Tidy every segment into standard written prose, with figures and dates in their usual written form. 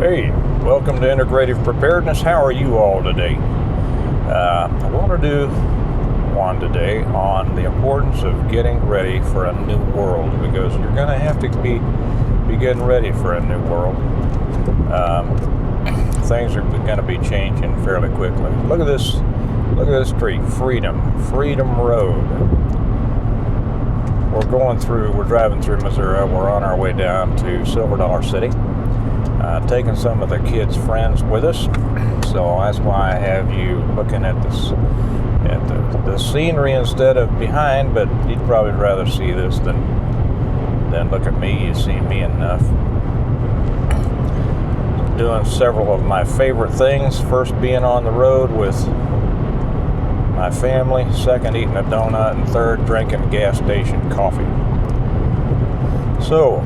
Hey, welcome to Integrative Preparedness. How are you all today? I want to do one today on the importance of getting ready for a new world, because you're going to have to be getting ready for a new world. Things are going to be changing fairly quickly. Look at this street, Freedom Road. We're driving through Missouri. We're on our way down to Silver Dollar City. Taking some of the kids' friends with us, so that's why I have you looking at the scenery instead of behind. But you'd probably rather see this than look at me. You see me enough. Doing several of my favorite things. First, being on the road with my family. Second, eating a donut. And third, drinking gas station coffee. So,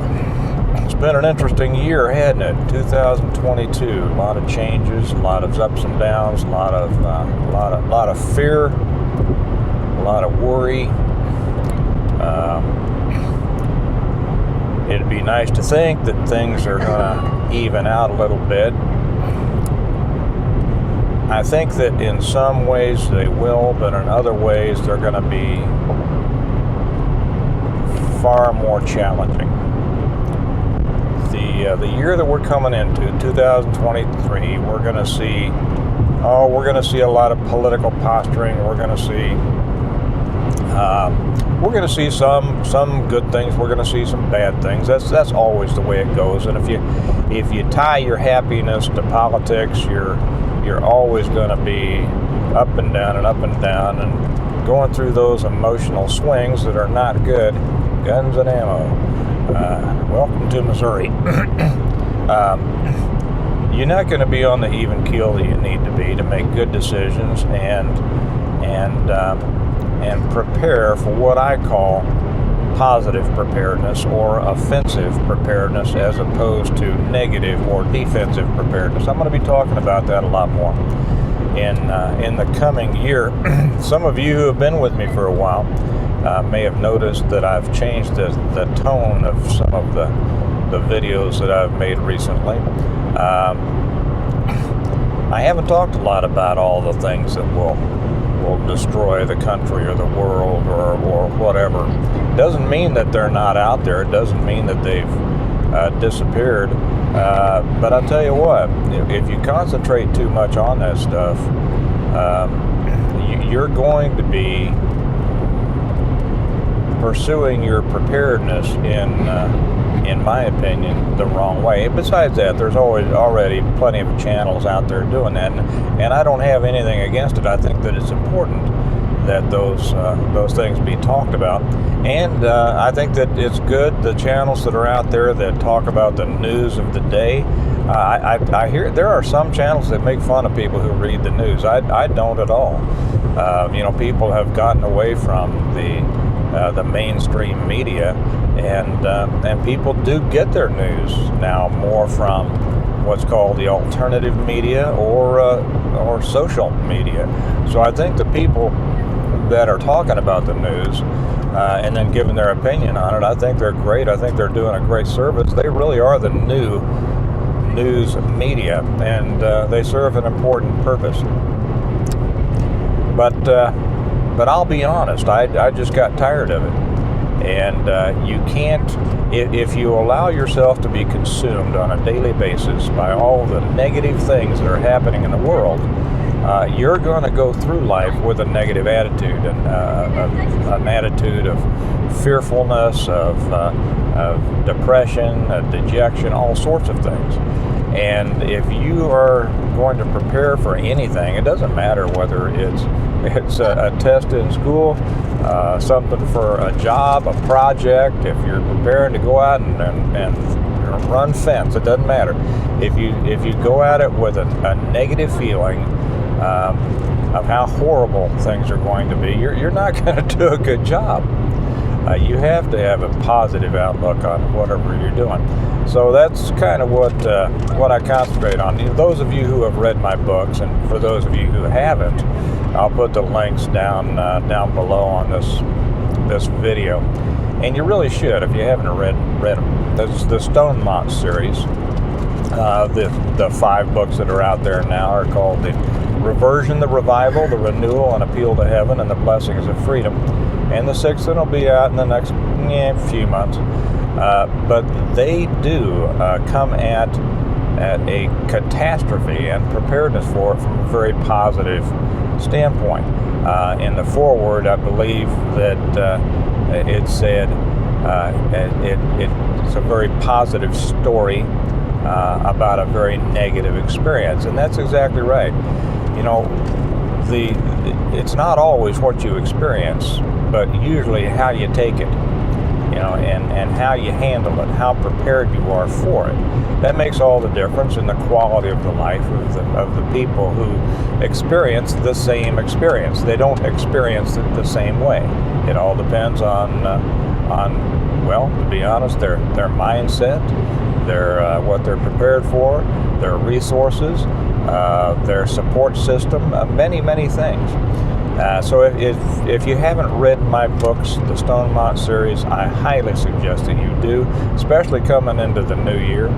it's been an interesting year, hasn't it? 2022. A lot of changes, a lot of ups and downs, a lot of fear, a lot of worry. It'd be nice to think that things are going to even out a little bit. I think that in some ways they will, but in other ways they're going to be far more challenging. The year that we're coming into, 2023, we're going to see a lot of political posturing. We're going to see some good things. We're going to see some bad things. That's always the way it goes. And if you tie your happiness to politics, you're always going to be up and down and going through those emotional swings that are not good. Guns and ammo. Welcome to Missouri. You're not going to be on the even keel that you need to be to make good decisions and prepare for what I call positive preparedness or offensive preparedness, as opposed to negative or defensive preparedness. I'm going to be talking about that a lot more in the coming year. Some of you who have been with me for a while may have noticed that I've changed the tone of some of the videos that I've made recently. I haven't talked a lot about all the things that will destroy the country or the world or whatever. Doesn't mean that they're not out there. It doesn't mean that they've disappeared. But I'll tell you what, if you concentrate too much on that stuff, you're going to be pursuing your preparedness in my opinion, the wrong way. Besides that, there's already plenty of channels out there doing that, and I don't have anything against it. I think that it's important that those things be talked about, and I think that it's good, the channels that are out there that talk about the news of the day. I hear there are some channels that make fun of people who read the news. I don't at all. People have gotten away from the mainstream media, and people do get their news now more from what's called the alternative media or social media. So I think the people that are talking about the news and then giving their opinion on it, I think they're great. I think they're doing a great service. They really are the new news media, and they serve an important purpose. But I'll be honest, I just got tired of it. And you can't, if you allow yourself to be consumed on a daily basis by all the negative things that are happening in the world, you're going to go through life with a negative attitude, and an attitude of fearfulness, of depression, dejection, all sorts of things. And if you are going to prepare for anything, it doesn't matter whether it's a test in school, something for a job, a project. If you're preparing to go out and run fence, it doesn't matter. If you go at it with a negative feeling of how horrible things are going to be, you're not going to do a good job. You have to have a positive outlook on whatever you're doing. So that's kind of what I concentrate on. Those of you who have read my books, and for those of you who haven't, I'll put the links down below on this video. And you really should, if you haven't read them. This is the Stonemont series. The 5 books that are out there now are called The Reversion, The Revival, The Renewal and Appeal to Heaven, and The Blessings of Freedom. And the 6th one will be out in the next few months. But they do come at a catastrophe and preparedness for it from a very positive standpoint. In the foreword, I believe that it said it's a very positive story about a very negative experience, and that's exactly right. You know, it's not always what you experience, but usually how you take it, you know, and how you handle it, how prepared you are for it. That makes all the difference in the quality of the life of the people who experience the same experience. They don't experience it the same way. It all depends on well, to be honest, their mindset, what they're prepared for, their resources, their support system, many things. So if you haven't read my books, the Stonemont series, I highly suggest that you do, especially coming into the new year.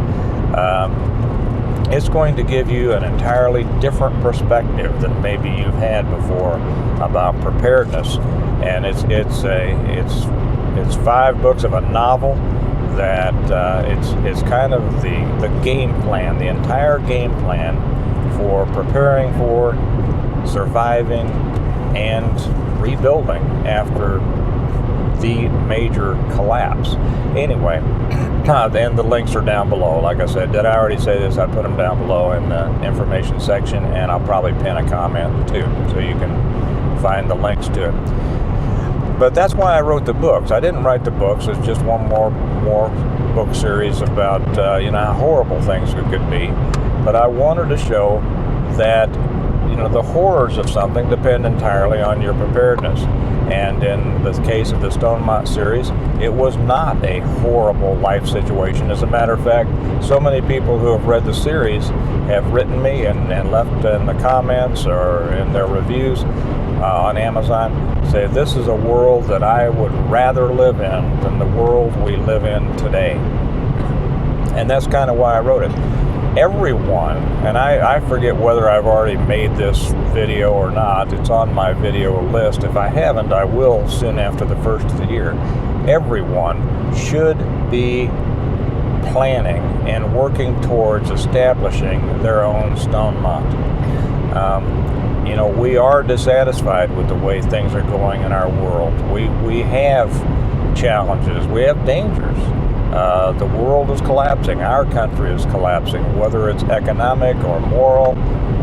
It's going to give you an entirely different perspective than maybe you've had before about preparedness. And it's 5 books of a novel that it's kind of the game plan, the entire game plan for preparing for, surviving, and rebuilding after the major collapse. Anyway, and the links are down below. Like I said, did I already say this? I put them down below in the information section, and I'll probably pin a comment too, so you can find the links to it. But that's why I wrote the books. I didn't write the books. It's just one more book series about how horrible things could be. But I wanted to show that the horrors of something depend entirely on your preparedness. And in the case of the Stonemont series, it was not a horrible life situation. As a matter of fact, so many people who have read the series have written me and left in the comments or in their reviews on Amazon, say this is a world that I would rather live in than the world we live in today. And that's kind of why I wrote it. Everyone, and I forget whether I've already made this video or not. It's on my video list. If I haven't, I will soon after the first of the year. Everyone should be planning and working towards establishing their own Stonemont. We are dissatisfied with the way things are going in our world. We have challenges. We have dangers. The world is collapsing. Our country is collapsing, whether it's economic or moral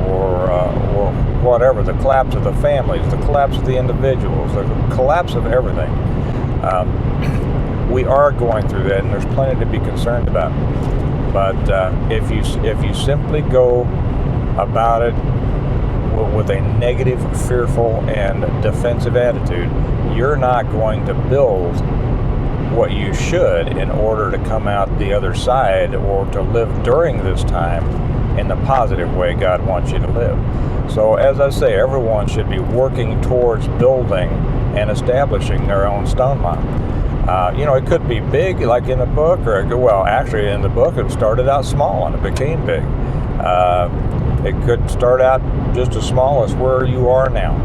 or whatever. The collapse of the families, the collapse of the individuals, the collapse of everything. We are going through that, and there's plenty to be concerned about. But if you simply go about it with a negative, fearful, and defensive attitude, you're not going to build what you should in order to come out the other side or to live during this time in the positive way God wants you to live. So as I say, everyone should be working towards building and establishing their own Stonemont. It could be big like in the book, actually in the book it started out small and it became big. It could start out just as small as where you are now.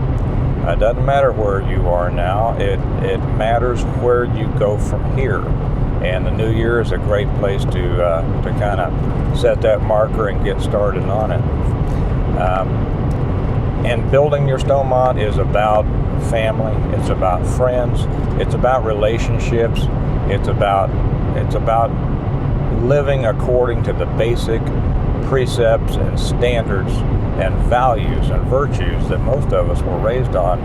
It doesn't matter where you are now. It matters where you go from here. And the new year is a great place to kind of set that marker and get started on it. And building your Stonemont is about family. It's about friends. It's about relationships. It's about living according to the basic precepts and standards and values and virtues that most of us were raised on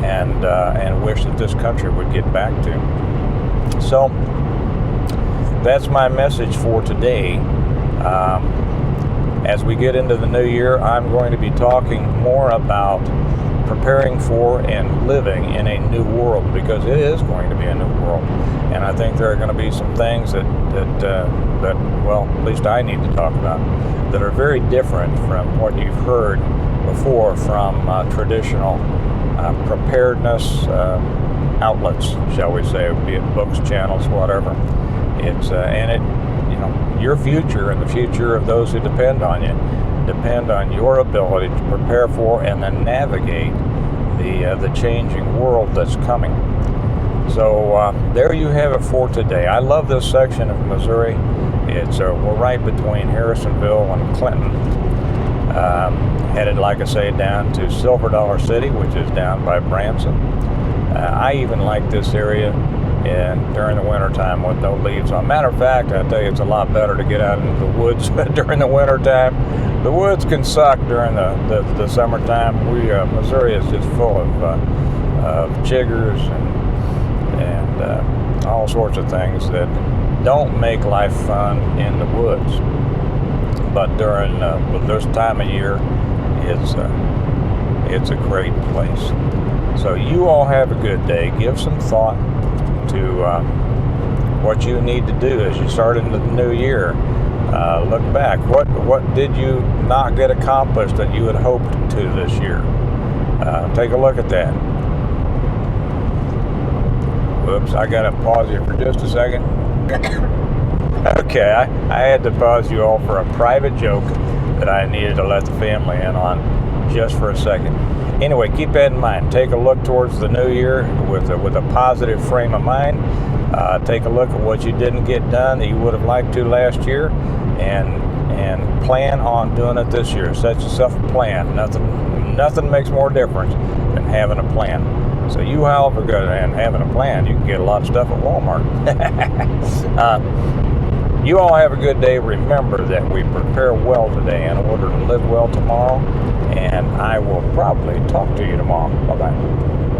and wish that this country would get back to. So that's my message for today. As we get into the new year, I'm going to be talking more about preparing for and living in a new world, because it is going to be a new world. And I think there are going to be some things that at least I need to talk about, that are very different from what you've heard before from traditional preparedness outlets, shall we say, be it books, channels, whatever. your future and the future of those who depend on you depend on your ability to prepare for and then navigate the changing world that's coming. So there you have it for today. I love this section of Missouri. It's we're right between Harrisonville and Clinton. Headed, like I say, down to Silver Dollar City, which is down by Branson. I even like this area during the wintertime with no leaves on. Matter of fact, I tell you, it's a lot better to get out into the woods during the wintertime. The woods can suck during the summertime. Missouri is just full of chiggers and all sorts of things that don't make life fun in the woods. But during this time of year, it's a great place. So you all have a good day. Give some thought to what you need to do as you start into the new year. Look back. What did you not get accomplished that you had hoped to this year? Take a look at that. Whoops, I got to pause you for just a second. Okay, I had to pause you all for a private joke that I needed to let the family in on just for a second. Anyway, keep that in mind. Take a look towards the new year with a positive frame of mind. Take a look at what you didn't get done that you would have liked to last year, and plan on doing it this year. Set yourself a plan. Nothing makes more difference than having a plan. So you, however, good and having a plan, you can get a lot of stuff at Walmart. You all have a good day. Remember that we prepare well today in order to live well tomorrow, and I will probably talk to you tomorrow. Bye-bye.